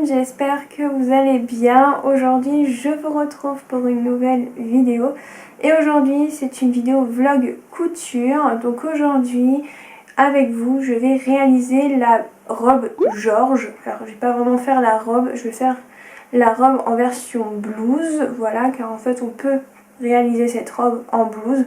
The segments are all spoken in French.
j'espère que vous allez bien. Aujourd'hui je vous retrouve pour une nouvelle vidéo et aujourd'hui c'est une vidéo vlog couture. Donc aujourd'hui avec vous je vais réaliser la robe Georges. Alors je vais pas vraiment faire la robe, je vais faire la robe en version blouse, voilà, car en fait on peut réaliser cette robe en blouse.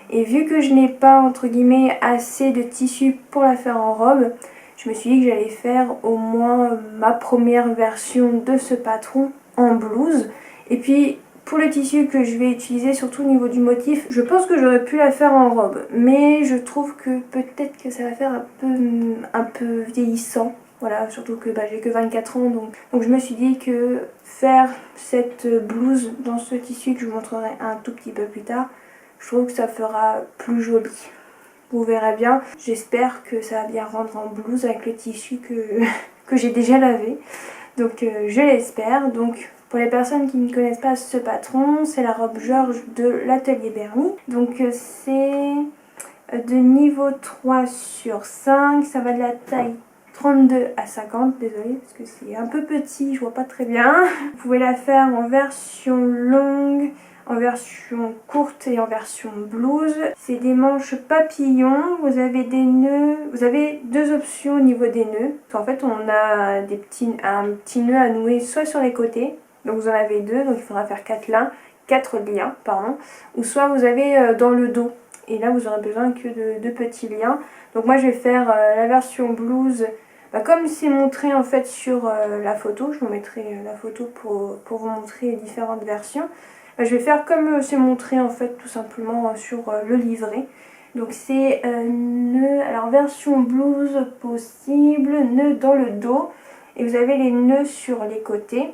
Et vu que je n'ai pas entre guillemets assez de tissu pour la faire en robe, je me suis dit que j'allais faire au moins ma première version de ce patron en blouse. Et puis pour le tissu que je vais utiliser, surtout au niveau du motif, je pense que j'aurais pu la faire en robe. Mais je trouve que peut-être que ça va faire un peu vieillissant. Voilà, surtout que j'ai que 24 ans, donc je me suis dit que faire cette blouse dans ce tissu que je vous montrerai un tout petit peu plus tard, je trouve que ça fera plus joli. Vous verrez bien, j'espère que ça va bien rendre en blouse avec le tissu que j'ai déjà lavé. Donc je l'espère. Donc pour les personnes qui ne connaissent pas ce patron, c'est la robe Georges de l'atelier Berny. Donc c'est de niveau 3 sur 5, ça va de la taille 32 à 50, désolée parce que c'est un peu petit, je vois pas très bien. Vous pouvez la faire en version longue, en version courte et en version blouse. C'est des manches papillons, vous avez des nœuds, vous avez deux options au niveau des nœuds. En fait on a un petit nœud à nouer soit sur les côtés, donc vous en avez deux, donc il faudra faire 4 liens, pardon, ou soit vous avez dans le dos. Et là vous aurez besoin que de deux petits liens. Donc moi je vais faire la version blouse comme c'est montré en fait sur la photo. Je vous mettrai la photo pour vous montrer les différentes versions. Je vais faire comme c'est montré en fait tout simplement sur le livret. Donc c'est nœud, alors version blouse possible, nœud dans le dos. Et vous avez les nœuds sur les côtés.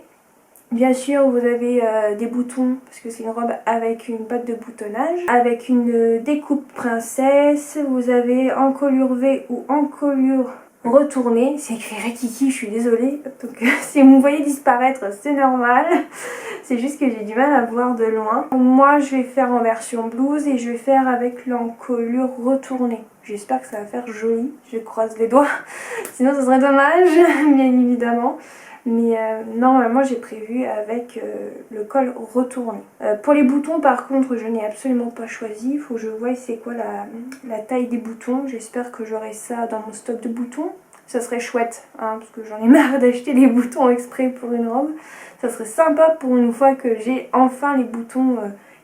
Bien sûr vous avez des boutons parce que c'est une robe avec une botte de boutonnage, avec une découpe princesse. Vous avez encolure V ou encolure retournée, c'est écrit Rikiki, je suis désolée, donc si vous me voyez disparaître c'est normal, c'est juste que j'ai du mal à voir de loin. Moi je vais faire en version blouse et je vais faire avec l'encolure retournée. J'espère que ça va faire joli, je croise les doigts, sinon ça serait dommage bien évidemment. Mais normalement j'ai prévu avec le col retourné. Pour les boutons par contre je n'ai absolument pas choisi. Il faut que je voie c'est quoi la taille des boutons. J'espère que j'aurai ça dans mon stock de boutons. Ça serait chouette hein, parce que j'en ai marre d'acheter des boutons exprès pour une robe. Ça serait sympa pour une fois que j'ai enfin les boutons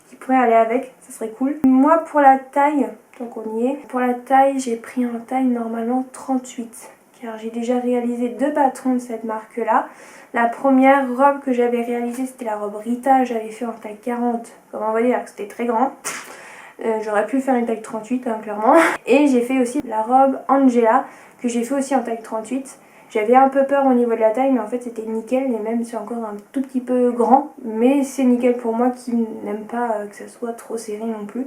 qui pourraient aller avec. Ça serait cool. Moi pour la taille, tant qu'on y est, pour la taille j'ai pris en taille normalement 38. Car j'ai déjà réalisé deux patrons de cette marque là. La première robe que j'avais réalisée c'était la robe Rita, j'avais fait en taille 40, comme on voyait là c'était très grand. J'aurais pu faire une taille 38 hein, clairement. Et j'ai fait aussi la robe Angela que j'ai fait aussi en taille 38. J'avais un peu peur au niveau de la taille mais en fait c'était nickel et même c'est encore un tout petit peu grand. Mais c'est nickel pour moi qui n'aime pas que ça soit trop serré non plus.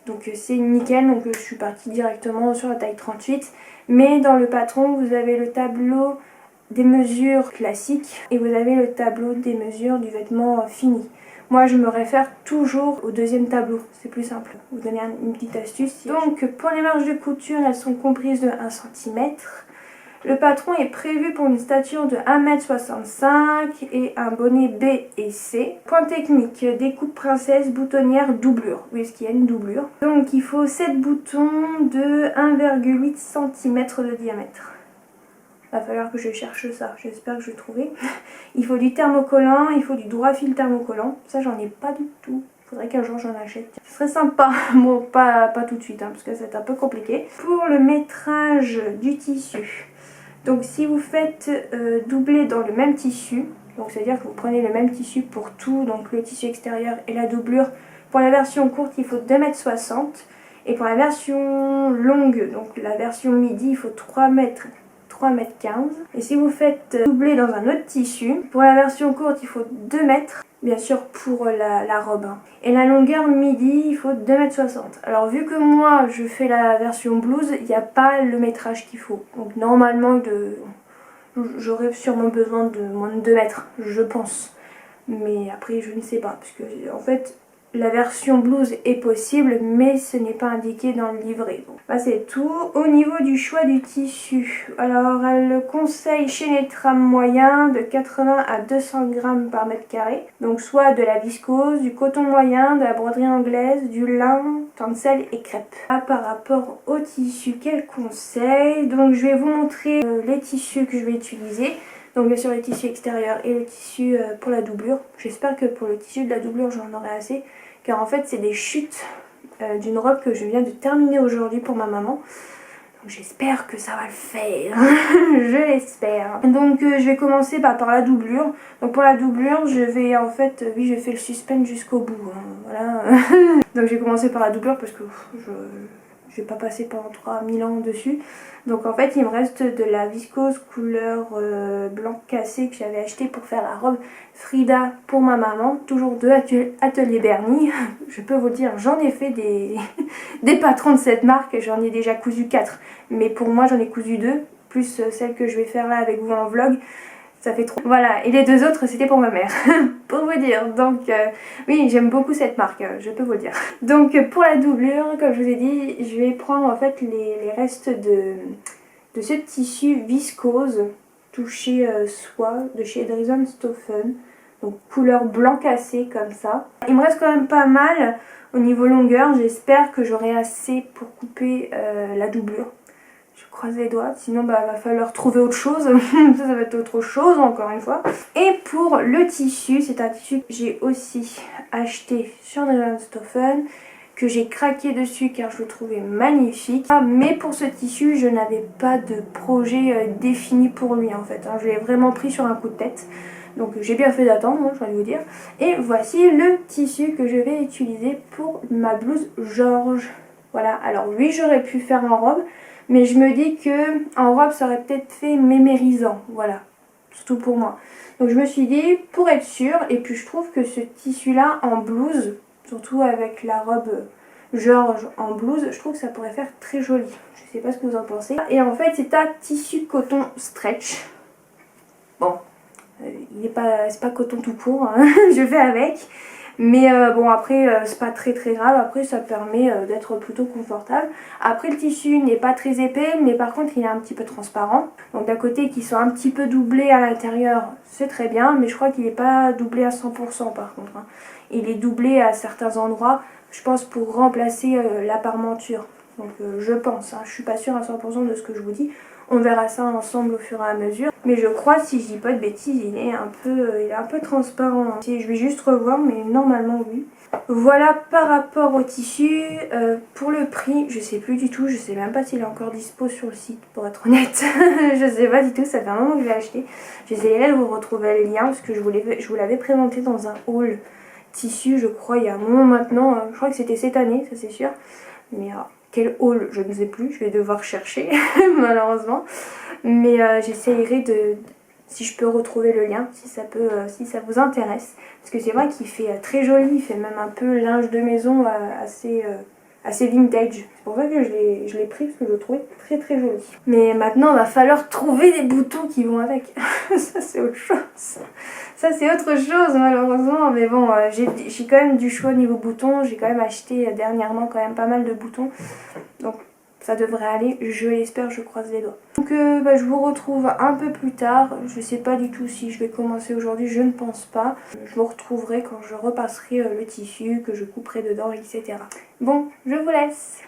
Donc c'est nickel, donc je suis partie directement sur la taille 38. Mais dans le patron, vous avez le tableau des mesures classiques et vous avez le tableau des mesures du vêtement fini. Moi je me réfère toujours au deuxième tableau, c'est plus simple. Vous donner une petite astuce. Donc pour les marges de couture, elles sont comprises de 1 cm. Le patron est prévu pour une stature de 1,65 m et un bonnet B et C. Point technique, découpe princesse, boutonnière, doublure. Oui, est-ce qu'il y a une doublure? Donc il faut 7 boutons de 1,8 cm de diamètre. Il va falloir que je cherche ça, j'espère que je vais trouver. Il faut du thermocollant, il faut du droit fil thermocollant. Ça j'en ai pas du tout. Faudrait qu'un jour j'en achète. Ce serait sympa, bon pas tout de suite hein, parce que c'est un peu compliqué. Pour le métrage du tissu. Donc si vous faites doubler dans le même tissu, donc c'est-à-dire que vous prenez le même tissu pour tout, donc le tissu extérieur et la doublure, pour la version courte il faut 2,60 m et pour la version longue, donc la version midi, il faut 3,15 m. Et si vous faites doubler dans un autre tissu, pour la version courte il faut 2 m, bien sûr pour la robe. Hein. Et la longueur midi, il faut 2,60 m. Alors vu que moi je fais la version blouse, il n'y a pas le métrage qu'il faut. Donc normalement j'aurais sûrement besoin de moins de 2 mètres, je pense. Mais après je ne sais pas, parce que en fait la version blouse est possible, mais ce n'est pas indiqué dans le livret. Donc, là, c'est tout. Au niveau du choix du tissu, alors elle conseille chez les trames moyen de 80 à 200 grammes par mètre carré. Donc soit de la viscose, du coton moyen, de la broderie anglaise, du lin, tencel et crêpe. Là, par rapport au tissu qu'elle conseille, donc je vais vous montrer les tissus que je vais utiliser. Donc bien sûr les tissus extérieurs et le tissu pour la doublure. J'espère que pour le tissu de la doublure j'en aurai assez. Car en fait c'est des chutes d'une robe que je viens de terminer aujourd'hui pour ma maman. Donc j'espère que ça va le faire. Je l'espère. Donc je vais commencer par la doublure. Donc pour la doublure je vais en fait, oui je fais le suspense jusqu'au bout. Hein, voilà. Donc je vais commencer par la doublure parce que je vais pas passer pendant 3000 ans dessus. Donc en fait il me reste de la viscose couleur blanc cassé que j'avais acheté pour faire la robe Frida pour ma maman. Toujours de Atelier Bernie. Je peux vous dire, j'en ai fait des patrons de cette marque. J'en ai déjà cousu 4. Mais pour moi j'en ai cousu 2. Plus celle que je vais faire là avec vous en vlog. Ça fait trop. Voilà, et les 2 autres c'était pour ma mère, pour vous dire. Donc oui, j'aime beaucoup cette marque, je peux vous le dire. Donc pour la doublure, comme je vous ai dit, je vais prendre en fait les restes de ce tissu viscose touché soie de chez Dresden Stoffen. Donc couleur blanc cassé comme ça. Il me reste quand même pas mal au niveau longueur, j'espère que j'aurai assez pour couper la doublure. Je croise les doigts, sinon va falloir trouver autre chose. Ça va être autre chose encore une fois. Et pour le tissu, c'est un tissu que j'ai aussi acheté sur Dresden Stoffen, que j'ai craqué dessus car je le trouvais magnifique. Mais pour ce tissu, je n'avais pas de projet défini pour lui en fait. Je l'ai vraiment pris sur un coup de tête. Donc j'ai bien fait d'attendre, je vais vous dire. Et voici le tissu que je vais utiliser pour ma blouse Georges. Voilà, alors oui j'aurais pu faire en robe. Mais je me dis que en robe ça aurait peut-être fait mémérisant, voilà, surtout pour moi. Donc je me suis dit pour être sûre, et puis je trouve que ce tissu là en blouse, surtout avec la robe Georges en blouse, je trouve que ça pourrait faire très joli. Je sais pas ce que vous en pensez. Et en fait c'est un tissu coton stretch. Bon, c'est pas coton tout court, hein. Je fais avec. Mais bon après c'est pas très grave, après ça permet d'être plutôt confortable. Après le tissu n'est pas très épais mais par contre il est un petit peu transparent. Donc d'un côté qu'ils sont un petit peu doublés à l'intérieur c'est très bien, mais je crois qu'il n'est pas doublé à 100% par contre. Hein. Il est doublé à certains endroits, je pense pour remplacer la parmenture. Donc je pense, hein, je suis pas sûre à 100% de ce que je vous dis. On verra ça ensemble au fur et à mesure. Mais je crois, si je dis pas de bêtises, il est un peu transparent. Je vais juste revoir, mais normalement oui. Voilà par rapport au tissu. Pour le prix, je sais plus du tout. Je sais même pas s'il est encore dispo sur le site, pour être honnête. Je sais pas du tout, ça fait un moment que je l'ai acheté. J'essaierai de vous retrouver le lien, parce que je vous l'avais présenté dans un haul tissu, je crois, il y a un moment maintenant. Je crois que c'était cette année, ça c'est sûr. Mais quel haul, je ne sais plus, je vais devoir chercher malheureusement. Mais j'essayerai de, si je peux retrouver le lien, si ça vous intéresse. Parce que c'est vrai qu'il fait très joli, il fait même un peu linge de maison assez vintage. C'est pour ça que je l'ai pris, parce que je le trouvais très joli. Mais maintenant il va falloir trouver des boutons qui vont avec. Ça c'est autre chose. Ça c'est autre chose malheureusement. Mais bon, j'ai quand même du choix au niveau boutons. J'ai quand même acheté dernièrement quand même pas mal de boutons. Donc ça devrait aller, je l'espère, je croise les doigts. Donc je vous retrouve un peu plus tard. Je sais pas du tout si je vais commencer aujourd'hui, je ne pense pas. Je vous retrouverai quand je repasserai le tissu, que je couperai dedans, etc. Bon, je vous laisse.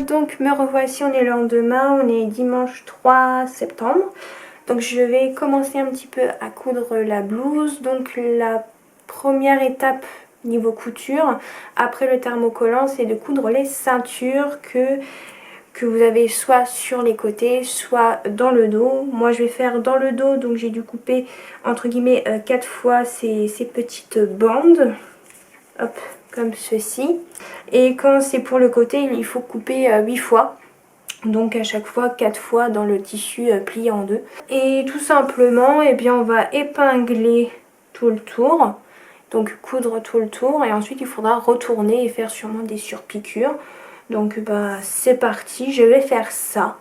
Donc me revoici, on est le lendemain, on est dimanche 3 septembre. Donc je vais commencer un petit peu à coudre la blouse. Donc la première étape niveau couture, après le thermocollant, c'est de coudre les ceintures que vous avez soit sur les côtés, soit dans le dos. Moi je vais faire dans le dos, donc j'ai dû couper entre guillemets 4 fois ces petites bandes. Hop, comme ceci. Et quand c'est pour le côté, il faut couper 8 fois. Donc à chaque fois 4 fois dans le tissu plié en deux. Et tout simplement, eh bien, on va épingler tout le tour. Donc coudre tout le tour. Et ensuite il faudra retourner et faire sûrement des surpiqûres. Donc bah c'est parti, je vais faire ça.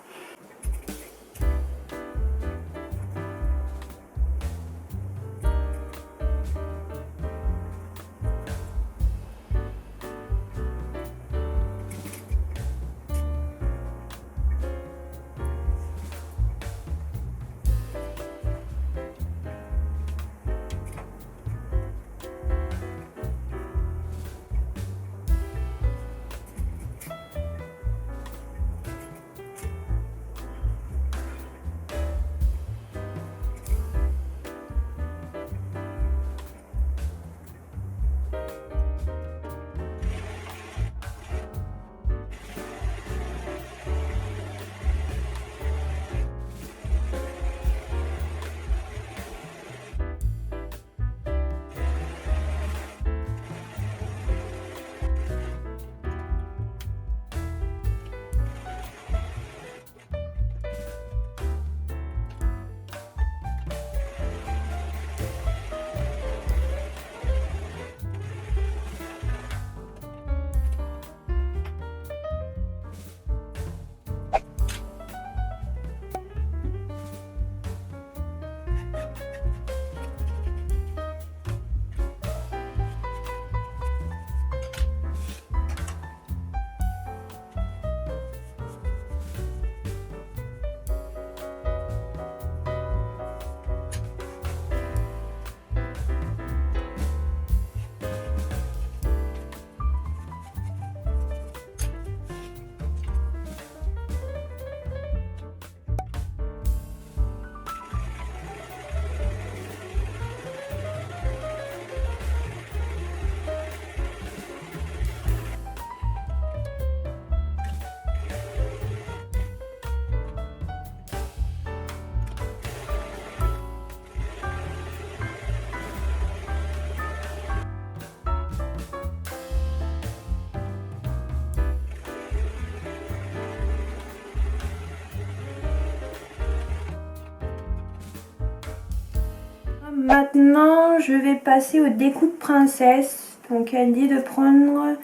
Maintenant, je vais passer au découpe princesse. Donc, elle dit de prendre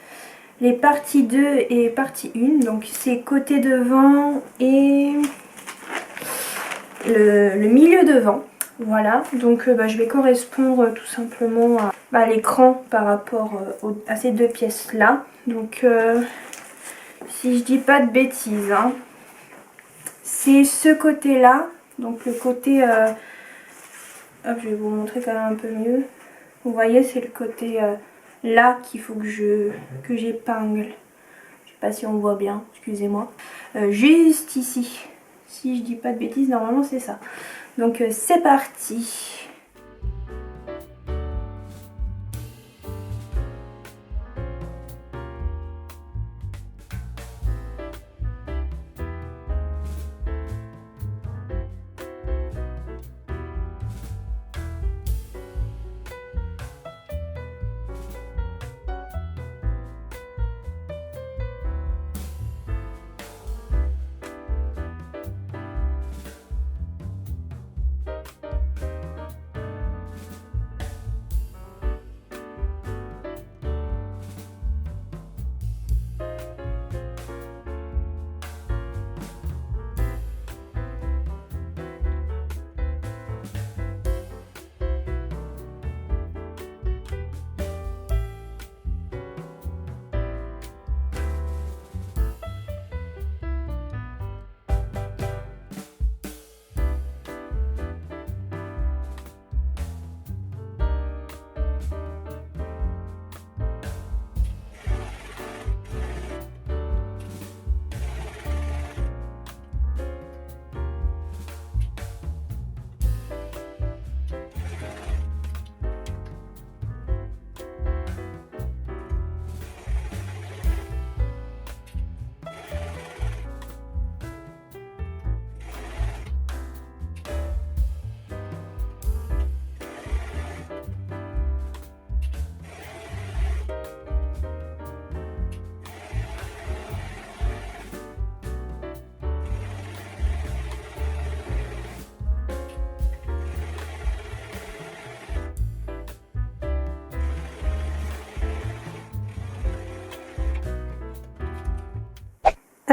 les parties 2 et partie 1. Donc, c'est côté devant et le milieu devant. Voilà. Donc, je vais correspondre tout simplement à l'écran par rapport à ces deux pièces-là. Donc, si je dis pas de bêtises, hein, c'est ce côté-là. Donc, le côté... hop, je vais vous montrer quand même un peu mieux. Vous voyez, c'est le côté là qu'il faut que j'épingle. Je sais pas si on voit bien, excusez-moi. Juste ici. Si je dis pas de bêtises, normalement c'est ça. Donc c'est parti.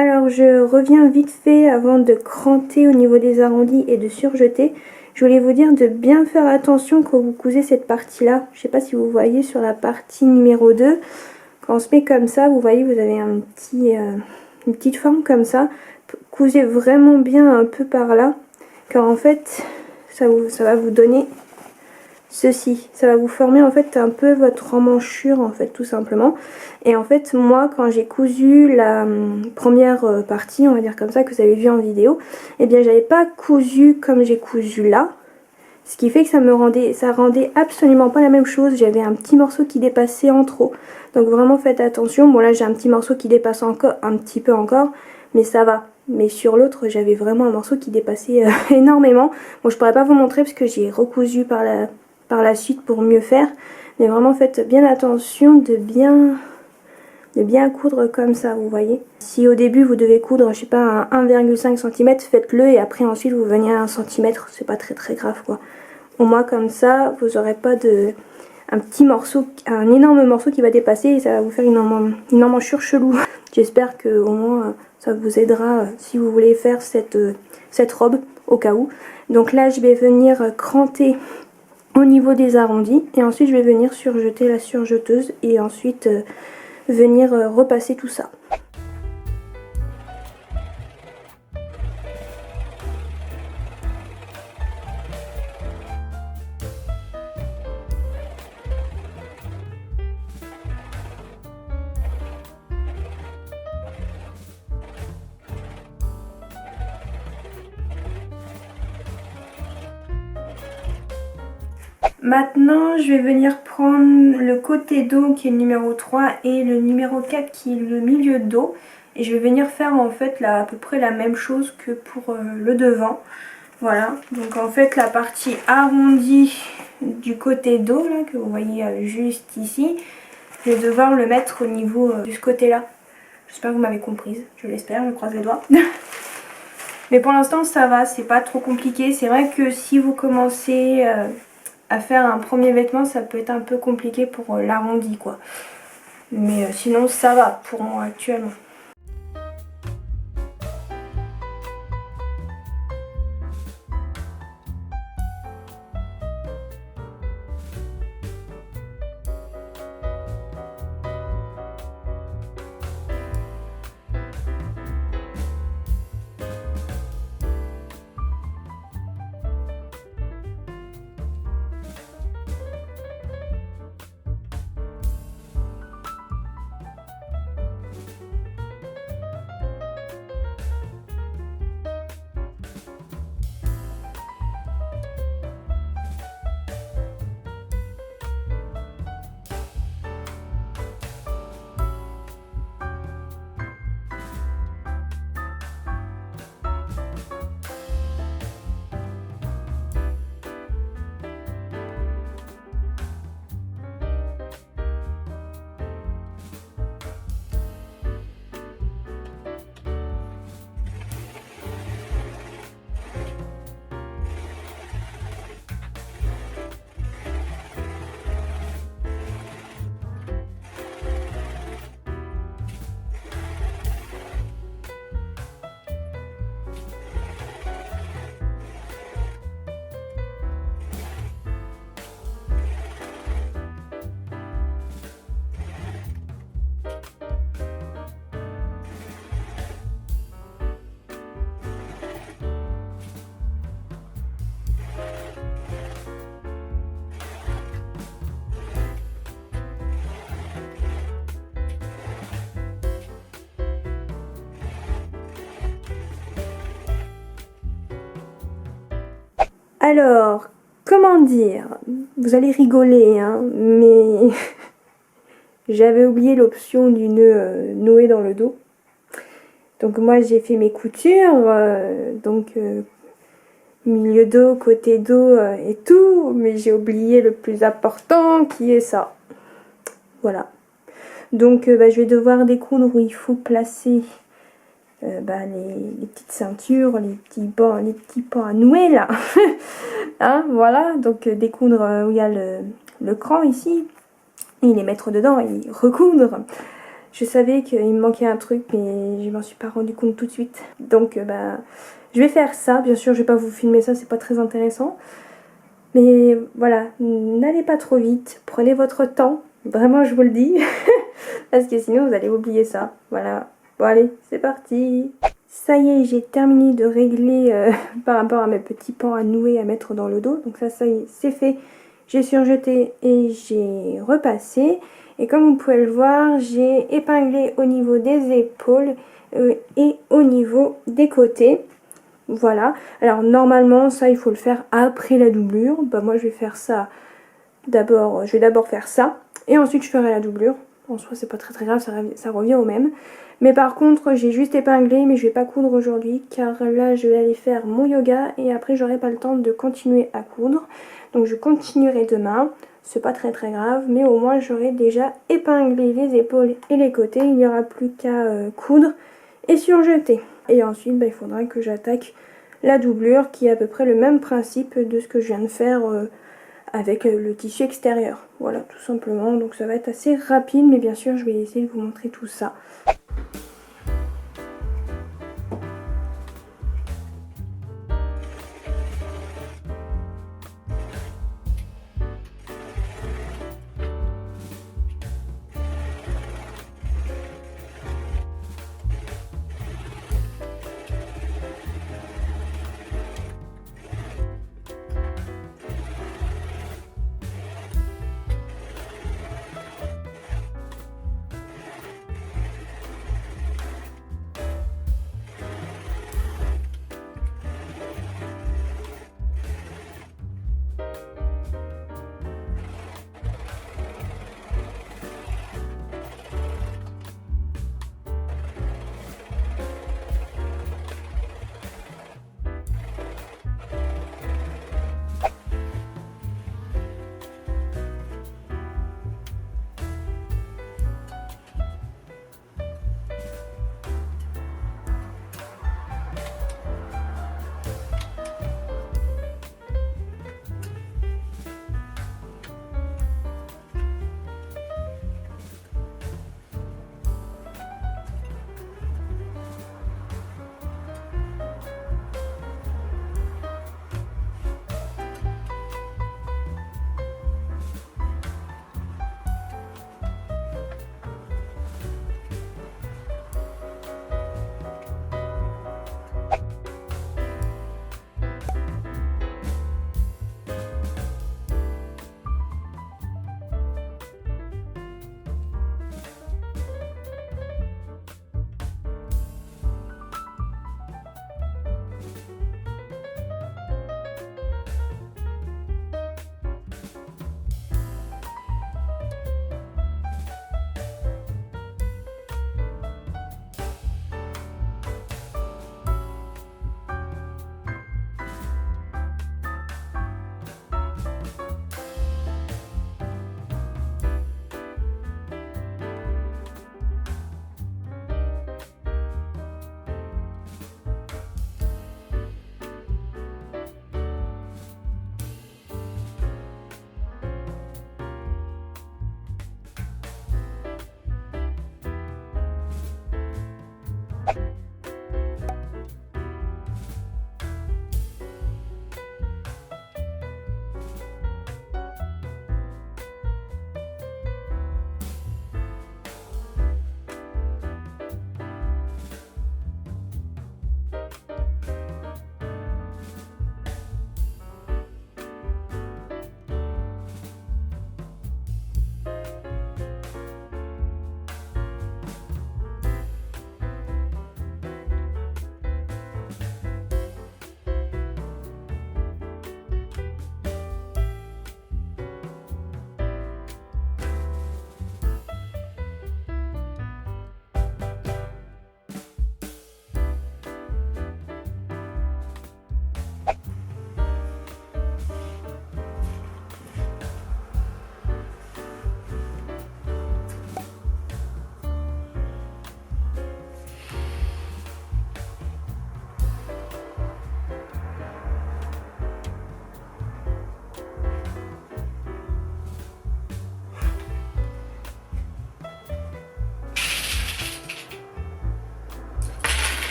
Alors je reviens vite fait avant de cranter au niveau des arrondis et de surjeter. Je voulais vous dire de bien faire attention quand vous cousez cette partie-là. Je ne sais pas si vous voyez sur la partie numéro 2. Quand on se met comme ça, vous voyez, vous avez une petite forme comme ça. Cousez vraiment bien un peu par là, car en fait, ça va vous donner ceci. Ça va vous former en fait un peu votre emmanchure, en fait, tout simplement. Et en fait, moi, quand j'ai cousu la première partie, on va dire comme ça, que vous avez vu en vidéo, eh bien, j'avais pas cousu comme j'ai cousu là. Ce qui fait que ça rendait absolument pas la même chose. J'avais un petit morceau qui dépassait en trop. Donc vraiment faites attention. Bon là j'ai un petit morceau qui dépasse encore, un petit peu encore, mais ça va. Mais sur l'autre j'avais vraiment un morceau qui dépassait énormément. Bon je pourrais pas vous montrer parce que j'ai recousu par la suite pour mieux faire. Mais vraiment faites bien attention de bien coudre comme ça, vous voyez. Si au début vous devez coudre, je sais pas, un 1,5 cm, faites-le et après ensuite vous venez à 1 cm, c'est pas très grave quoi. Au moins comme ça, vous n'aurez pas un petit morceau, un énorme morceau qui va dépasser et ça va vous faire une emmanchure chelou. J'espère que au moins ça vous aidera si vous voulez faire cette robe au cas où. Donc là je vais venir cranter au niveau des arrondis et ensuite je vais venir surjeter la surjeteuse et ensuite venir repasser tout ça. Maintenant, je vais venir prendre le côté dos qui est le numéro 3 et le numéro 4 qui est le milieu de dos. Et je vais venir faire en fait à peu près la même chose que pour le devant. Voilà, donc en fait la partie arrondie du côté dos là, que vous voyez juste ici, je vais devoir le mettre au niveau de ce côté là. J'espère que vous m'avez comprise, je l'espère, je croise les doigts. Mais pour l'instant ça va, c'est pas trop compliqué. C'est vrai que si vous commencez à faire un premier vêtement, ça peut être un peu compliqué pour l'arrondi quoi. Mais sinon ça va pour moi actuellement. Alors, comment dire? Vous allez rigoler, hein, mais j'avais oublié l'option du nœud noué dans le dos. Donc moi j'ai fait mes coutures, milieu dos, côté dos et tout, mais j'ai oublié le plus important qui est ça. Voilà. Donc je vais devoir découdre où il faut placer les petites ceintures, les petits pans à nouer là. Hein, voilà, donc découdre où il y a le cran ici, et les mettre dedans et recoudre. Je savais qu'il me manquait un truc, mais je m'en suis pas rendu compte tout de suite. Donc je vais faire ça. Bien sûr, je vais pas vous filmer ça, c'est pas très intéressant. Mais voilà, n'allez pas trop vite, prenez votre temps. Vraiment, je vous le dis. Parce que sinon, vous allez oublier ça. Voilà. Bon, allez, c'est parti. Ça y est, j'ai terminé de régler par rapport à mes petits pans à nouer à mettre dans le dos. Donc ça y est, c'est fait. J'ai surjeté et j'ai repassé. Et comme vous pouvez le voir, j'ai épinglé au niveau des épaules et au niveau des côtés. Voilà. Alors normalement, ça, il faut le faire après la doublure. Bah moi, je vais faire ça d'abord. Je vais d'abord faire ça. Et ensuite, je ferai la doublure. En soi, c'est pas très grave, ça revient au même. Mais par contre, j'ai juste épinglé, mais je vais pas coudre aujourd'hui, car là, je vais aller faire mon yoga et après, j'aurai pas le temps de continuer à coudre. Donc, je continuerai demain. C'est pas très grave, mais au moins, j'aurai déjà épinglé les épaules et les côtés. Il n'y aura plus qu'à coudre et surjeter. Et ensuite, il faudra que j'attaque la doublure, qui est à peu près le même principe de ce que je viens de faire avec le tissu extérieur. Voilà, tout simplement. Donc ça va être assez rapide, mais bien sûr, je vais essayer de vous montrer tout ça.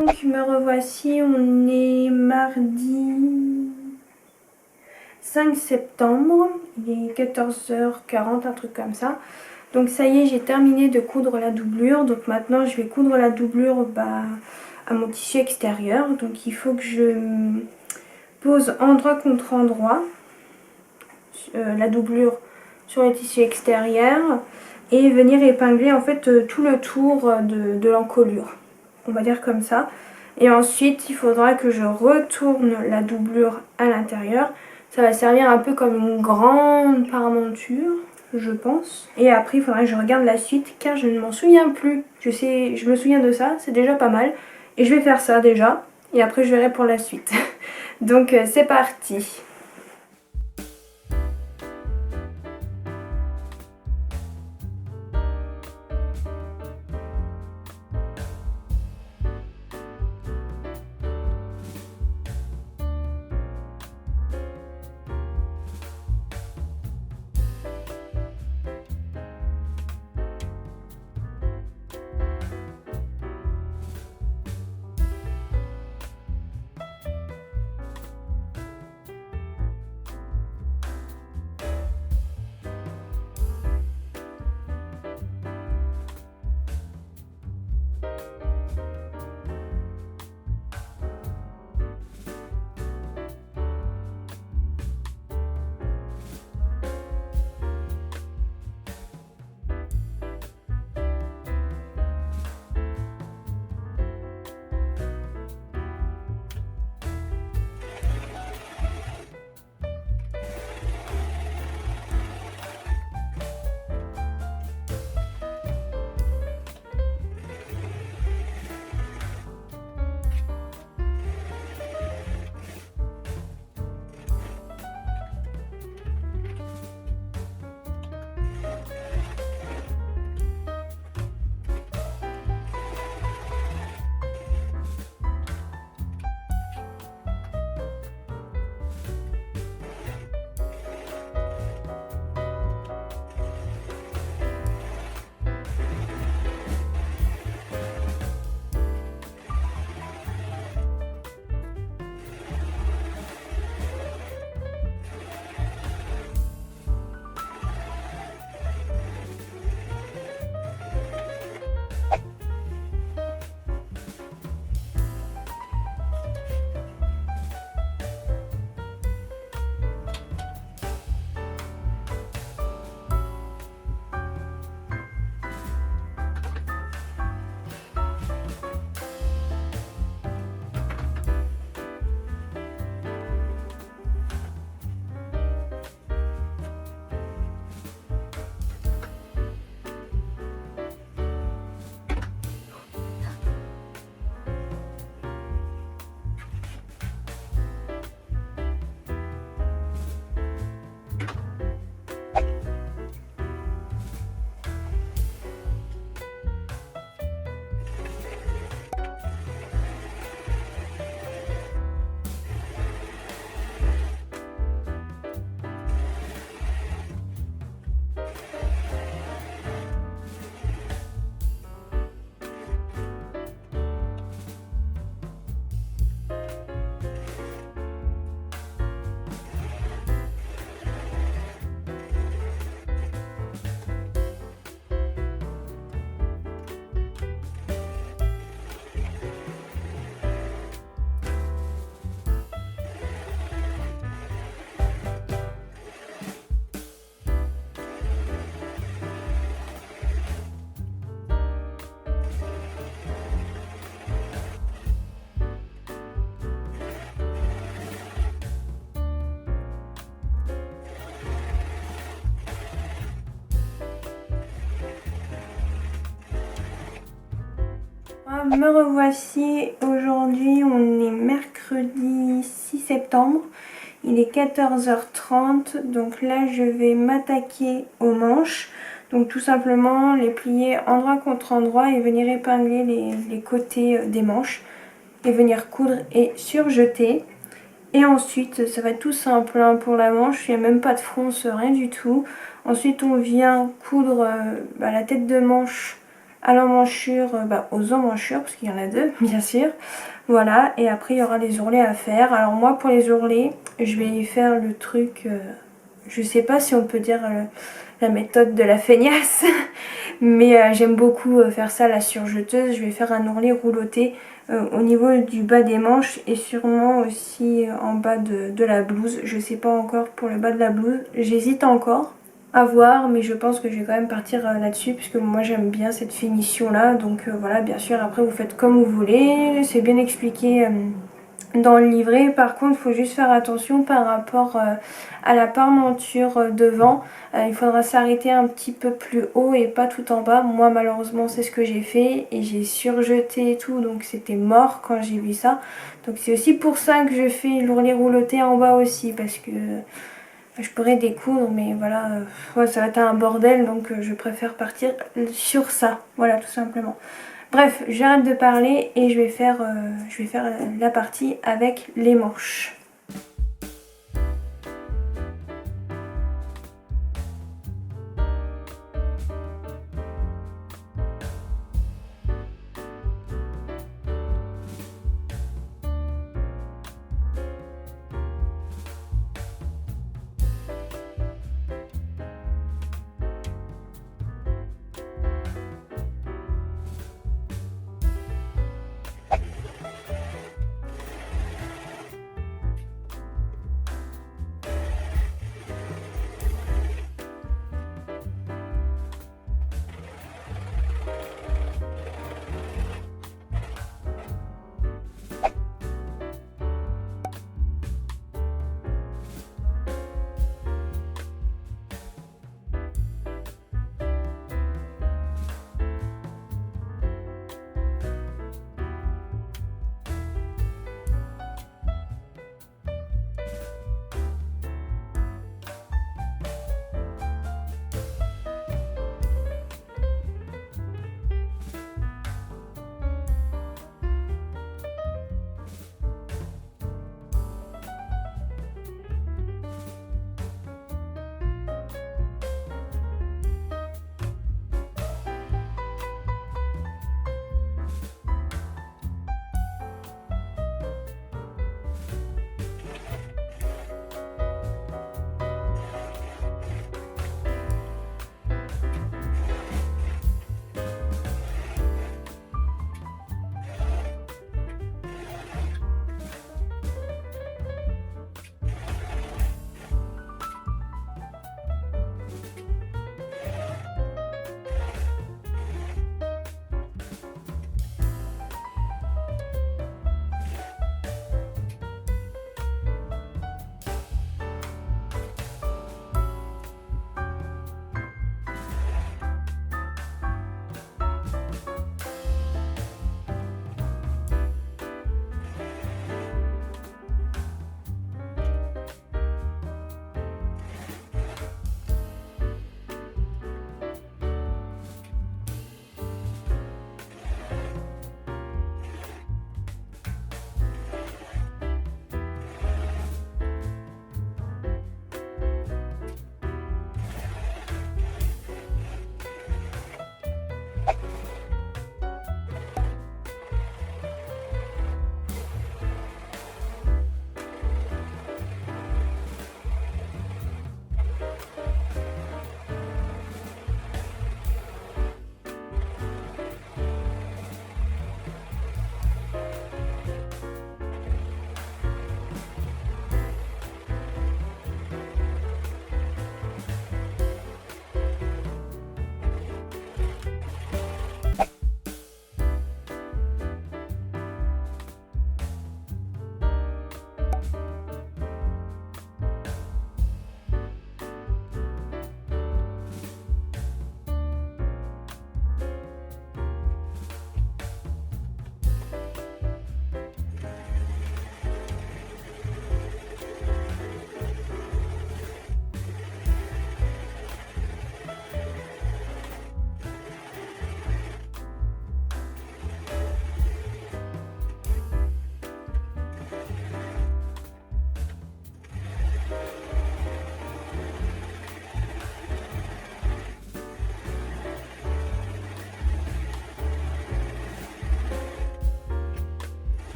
Donc me revoici, on est mardi 5 septembre, il est 14h40, un truc comme ça. Donc ça y est, j'ai terminé de coudre la doublure. Donc maintenant je vais coudre la doublure à mon tissu extérieur. Donc il faut que je pose endroit contre endroit la doublure sur le tissu extérieur et venir épingler en fait tout le tour de l'encolure. On va dire comme ça. Et ensuite il faudra que je retourne la doublure à l'intérieur. Ça va servir un peu comme une grande parementure, je pense. Et après il faudra que je regarde la suite car je ne m'en souviens plus. Je me souviens de ça, c'est déjà pas mal. Et je vais faire ça déjà. Et après je verrai pour la suite. Donc c'est parti. Me revoici, aujourd'hui on est mercredi 6 septembre, il est 14h30, donc là je vais m'attaquer aux manches, donc tout simplement les plier endroit contre endroit et venir épingler les côtés des manches et venir coudre et surjeter. Et ensuite ça va être tout simple hein, pour la manche, il n'y a même pas de fronce, rien du tout. Ensuite on vient coudre la tête de manche à l'emmanchure, aux emmanchures, parce qu'il y en a deux, bien sûr. Voilà, et après il y aura les ourlets à faire. Alors moi pour les ourlets, je vais faire le truc, je sais pas si on peut dire la méthode de la feignasse, mais j'aime beaucoup faire ça à la surjeteuse. Je vais faire un ourlet rouloté au niveau du bas des manches et sûrement aussi en bas de la blouse. Je sais pas encore pour le bas de la blouse, j'hésite encore à voir, mais je pense que je vais quand même partir là-dessus puisque moi j'aime bien cette finition là. Donc voilà, bien sûr après vous faites comme vous voulez, c'est bien expliqué dans le livret. Par contre il faut juste faire attention par rapport à la parmenture devant. Il faudra s'arrêter un petit peu plus haut et pas tout en bas. Moi malheureusement c'est ce que j'ai fait et j'ai surjeté et tout, donc c'était mort quand j'ai vu ça. Donc c'est aussi pour ça que je fais l'ourlet rouloté en bas aussi, parce que je pourrais découdre, mais voilà, ouais, ça va être un bordel, donc je préfère partir sur ça. Voilà, tout simplement. Bref, j'arrête de parler et je vais faire la partie avec les manches.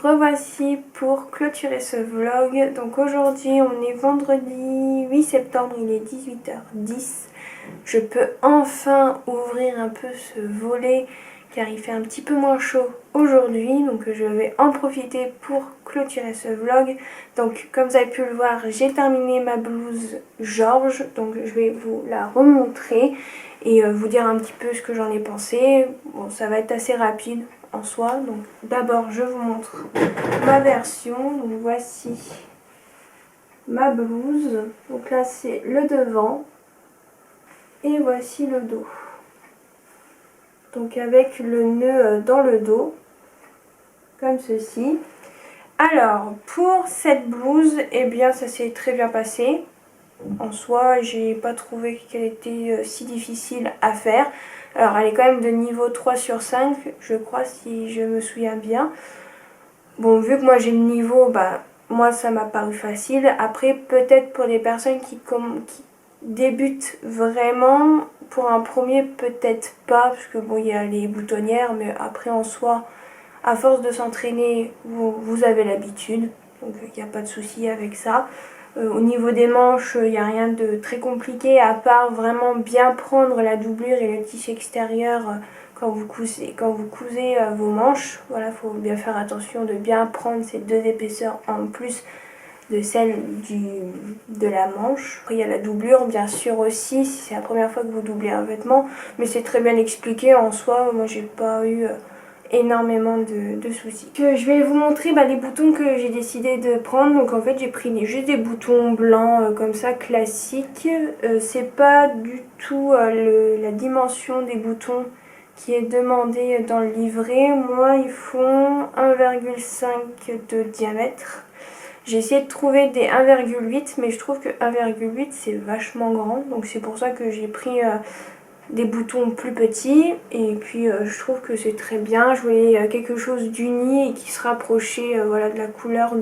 revoici pour clôturer ce vlog. Donc aujourd'hui on est vendredi 8 septembre, il est 18h10. Je peux enfin ouvrir un peu ce volet car il fait un petit peu moins chaud aujourd'hui. Donc je vais en profiter pour clôturer ce vlog. Donc comme vous avez pu le voir, j'ai terminé ma blouse Georges. Donc je vais vous la remontrer et vous dire un petit peu ce que j'en ai pensé. Bon, ça va être assez rapide en soi. Donc d'abord je vous montre ma version. Donc voici ma blouse. Donc là c'est le devant et voici le dos. Donc avec le nœud dans le dos comme ceci. Alors pour cette blouse, eh bien ça s'est très bien passé. En soi, j'ai pas trouvé qu'elle était si difficile à faire. Alors elle est quand même de niveau 3 sur 5, je crois, si je me souviens bien. Bon, vu que moi j'ai le niveau, bah moi ça m'a paru facile. Après, peut-être pour les personnes qui débutent vraiment, pour un premier peut-être pas, parce que bon, il y a les boutonnières, mais après en soi, à force de s'entraîner, vous avez l'habitude. Donc il n'y a pas de souci avec ça. Au niveau des manches, il n'y a rien de très compliqué à part vraiment bien prendre la doublure et le tissu extérieur quand vous cousez vos manches. Voilà, il faut bien faire attention de bien prendre ces deux épaisseurs en plus de celle de la manche. Après il y a la doublure bien sûr aussi si c'est la première fois que vous doublez un vêtement, mais c'est très bien expliqué en soi. Moi j'ai pas eu énormément de soucis. Je vais vous montrer les boutons que j'ai décidé de prendre. Donc en fait j'ai pris juste des boutons blancs comme ça classiques. C'est pas du tout la dimension des boutons qui est demandée dans le livret. Moi ils font 1,5 de diamètre. J'ai essayé de trouver des 1,8 mais je trouve que 1,8 c'est vachement grand. Donc c'est pour ça que j'ai pris des boutons plus petits et puis je trouve que c'est très bien. Je voulais quelque chose d'uni et qui se rapprochait voilà, de la couleur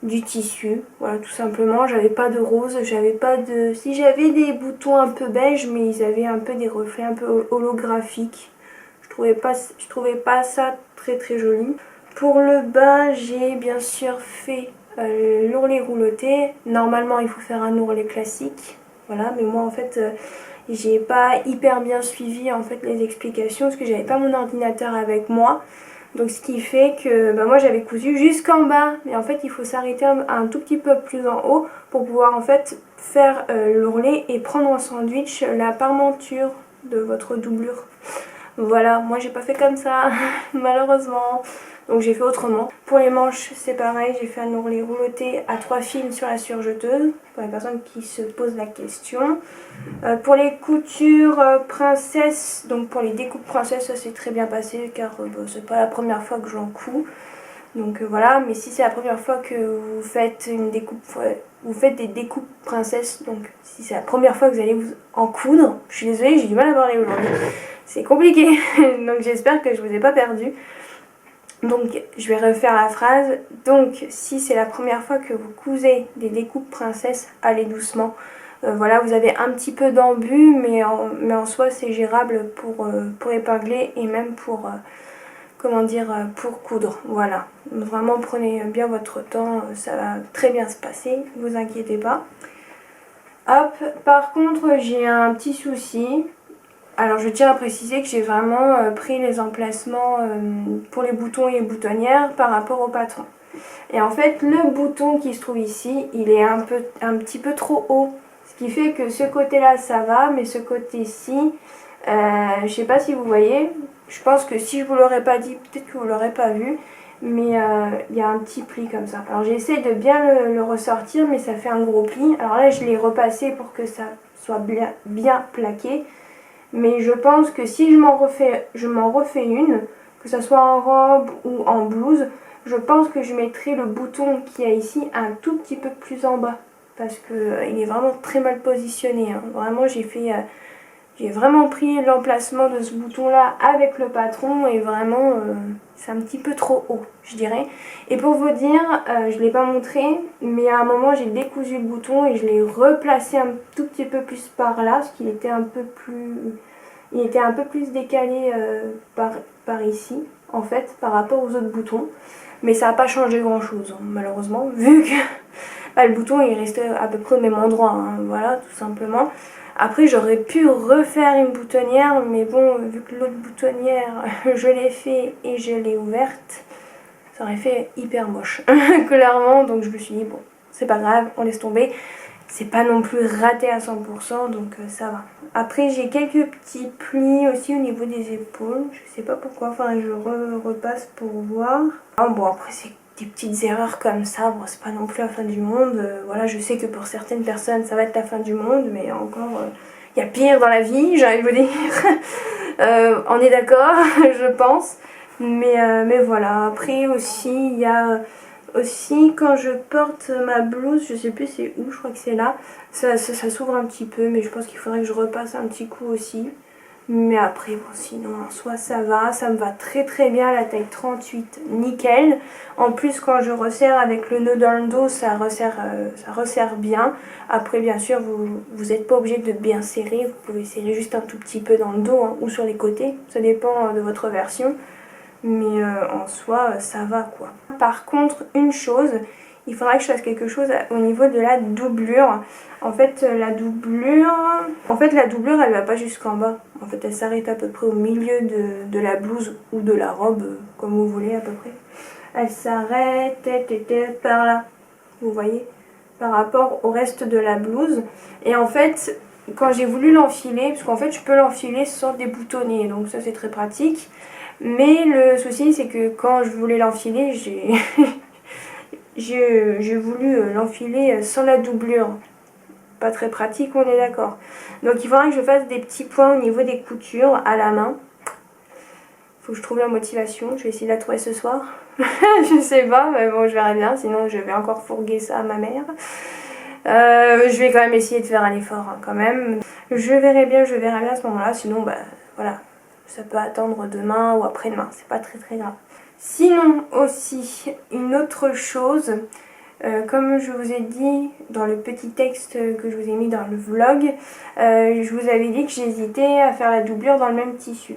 du tissu, voilà, tout simplement. J'avais pas de rose, j'avais pas de... Si j'avais des boutons un peu beige, mais ils avaient un peu des reflets un peu holographiques. Je trouvais pas ça très très joli. Pour le bas, j'ai bien sûr fait l'ourlet rouloté. Normalement il faut faire un ourlet classique, voilà, mais moi en fait j'ai pas hyper bien suivi en fait les explications parce que j'avais pas mon ordinateur avec moi. Donc ce qui fait que moi j'avais cousu jusqu'en bas, mais en fait il faut s'arrêter un tout petit peu plus en haut pour pouvoir en fait faire l'ourlet et prendre en sandwich la parmenture de votre doublure. Voilà, moi j'ai pas fait comme ça malheureusement. Donc j'ai fait autrement. Pour les manches c'est pareil, j'ai fait un ourlet rouloté à 3 fils sur la surjeteuse, pour les personnes qui se posent la question. Pour les coutures princesse, donc pour les découpes princesse, ça s'est très bien passé car c'est pas la première fois que j'en couds. Donc voilà, mais si c'est la première fois que vous faites une découpe, vous faites des découpes princesse, donc si c'est la première fois que vous allez vous en coudre, je suis désolée, j'ai du mal à parler aujourd'hui, c'est compliqué, donc j'espère que je vous ai pas perdu. Donc je vais refaire la phrase. Donc si c'est la première fois que vous cousez des découpes princesse, allez doucement. Voilà, vous avez un petit peu d'embu, mais en soi c'est gérable pour épingler et même pour, pour coudre. Voilà, vraiment prenez bien votre temps, ça va très bien se passer, ne vous inquiétez pas. Hop, par contre j'ai un petit souci. Alors je tiens à préciser que j'ai vraiment pris les emplacements pour les boutons et les boutonnières par rapport au patron. Et en fait le bouton qui se trouve ici, il est un petit peu trop haut. Ce qui fait que ce côté là ça va, mais ce côté-ci, je sais pas si vous voyez. Je pense que si je vous l'aurais pas dit, peut-être que vous l'aurez pas vu. Mais il y a un petit pli comme ça. Alors j'essaie de bien le ressortir, mais ça fait un gros pli. Alors là je l'ai repassé pour que ça soit bien plaqué. Mais je pense que si je m'en refais une, que ce soit en robe ou en blouse, je pense que je mettrai le bouton qu'il y a ici un tout petit peu plus en bas. Parce qu'il est vraiment très mal positionné. Hein. Vraiment, j'ai vraiment pris l'emplacement de ce bouton là avec le patron et vraiment c'est un petit peu trop haut, je dirais. Et pour vous dire, je ne l'ai pas montré, mais à un moment j'ai décousu le bouton et je l'ai replacé un tout petit peu plus par là, parce qu'il était un peu plus décalé par ici en fait par rapport aux autres boutons. mais ça n'a pas changé grand chose, hein, malheureusement, vu que bah, le bouton il restait à peu près au même endroit, hein, voilà, tout simplement. Après j'aurais pu refaire une boutonnière, mais bon, vu que l'autre boutonnière je l'ai fait et je l'ai ouverte, ça aurait fait hyper moche, clairement, donc je me suis dit bon, c'est pas grave, on laisse tomber. C'est pas non plus raté à 100%, donc ça va. Après j'ai quelques petits plis aussi au niveau des épaules, je sais pas pourquoi, faudrait que je repasse pour voir. Ah, bon après c'est des petites erreurs comme ça, bon c'est pas non plus la fin du monde, voilà, je sais que pour certaines personnes ça va être la fin du monde, mais encore il y a pire dans la vie, j'ai envie de vous dire. On est d'accord, je pense, mais voilà. Après aussi il y a aussi quand je porte ma blouse, je sais plus c'est où, je crois que c'est là, ça s'ouvre un petit peu, mais je pense qu'il faudrait que je repasse un petit coup aussi. Mais après, bon, sinon en soi ça me va très très bien, la taille 38, nickel. En plus quand je resserre avec le nœud dans le dos, ça resserre bien. Après bien sûr, vous n'êtes pas obligé de bien serrer, vous pouvez serrer juste un tout petit peu dans le dos, hein, ou sur les côtés, ça dépend de votre version. Mais en soi ça va quoi. Par contre une chose, il faudra que je fasse quelque chose au niveau de la doublure. En fait la doublure elle va pas jusqu'en bas. En fait elle s'arrête à peu près au milieu de la blouse ou de la robe, comme vous voulez à peu près. Elle s'arrête par là, vous voyez, par rapport au reste de la blouse. Et en fait quand j'ai voulu l'enfiler, parce qu'en fait je peux l'enfiler sans déboutonner, donc ça c'est très pratique. Mais le souci c'est que quand je voulais l'enfiler, j'ai voulu l'enfiler sans la doublure. Pas très pratique, on est d'accord. Donc il faudra que je fasse des petits points au niveau des coutures à la main. Faut que je trouve la motivation, je vais essayer de la trouver ce soir. Je sais pas, mais bon je verrai bien, sinon je vais encore fourguer ça à ma mère. Je vais quand même essayer de faire un effort hein, quand même. Je verrai bien à ce moment-là, sinon bah voilà. Ça peut attendre demain ou après-demain, c'est pas très très grave. Sinon aussi, une autre chose, comme je vous ai dit dans le petit texte que je vous ai mis dans le vlog, je vous avais dit que j'hésitais à faire la doublure dans le même tissu.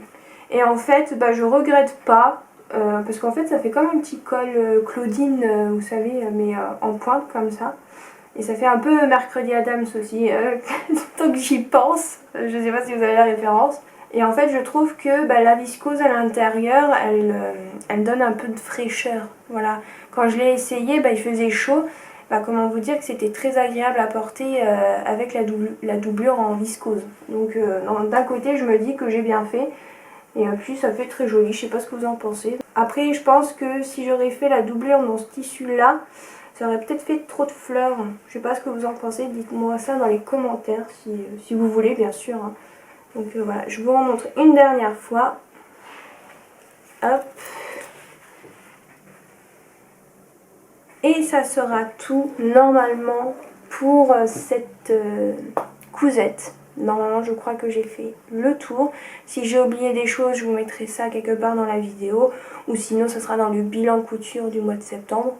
Et en fait, bah, je regrette pas, parce qu'en fait ça fait comme un petit col Claudine, vous savez, mais en pointe comme ça. Et ça fait un peu Mercredi Adams aussi, tant que j'y pense, je sais pas si vous avez la référence. Et en fait je trouve que bah, la viscose à l'intérieur elle donne un peu de fraîcheur. Voilà. Quand je l'ai essayé, bah, il faisait chaud. Bah, comment vous dire que c'était très agréable à porter avec la doublure en viscose. Donc d'un côté je me dis que j'ai bien fait. Et puis ça fait très joli, je sais pas ce que vous en pensez. Après je pense que si j'aurais fait la doublure dans ce tissu là, ça aurait peut-être fait trop de fleurs. Je sais pas ce que vous en pensez, dites-moi ça dans les commentaires si vous voulez bien sûr. Hein. Donc voilà, je vous remontre une dernière fois. Hop. Et ça sera tout normalement pour cette cousette. Normalement je crois que j'ai fait le tour. Si j'ai oublié des choses, je vous mettrai ça quelque part dans la vidéo. Ou sinon ce sera dans le bilan couture du mois de septembre.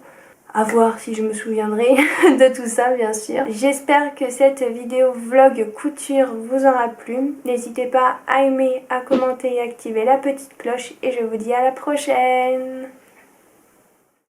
À voir si je me souviendrai de tout ça bien sûr. J'espère que cette vidéo vlog couture vous aura plu. N'hésitez pas à aimer, à commenter et activer la petite cloche. Et je vous dis à la prochaine.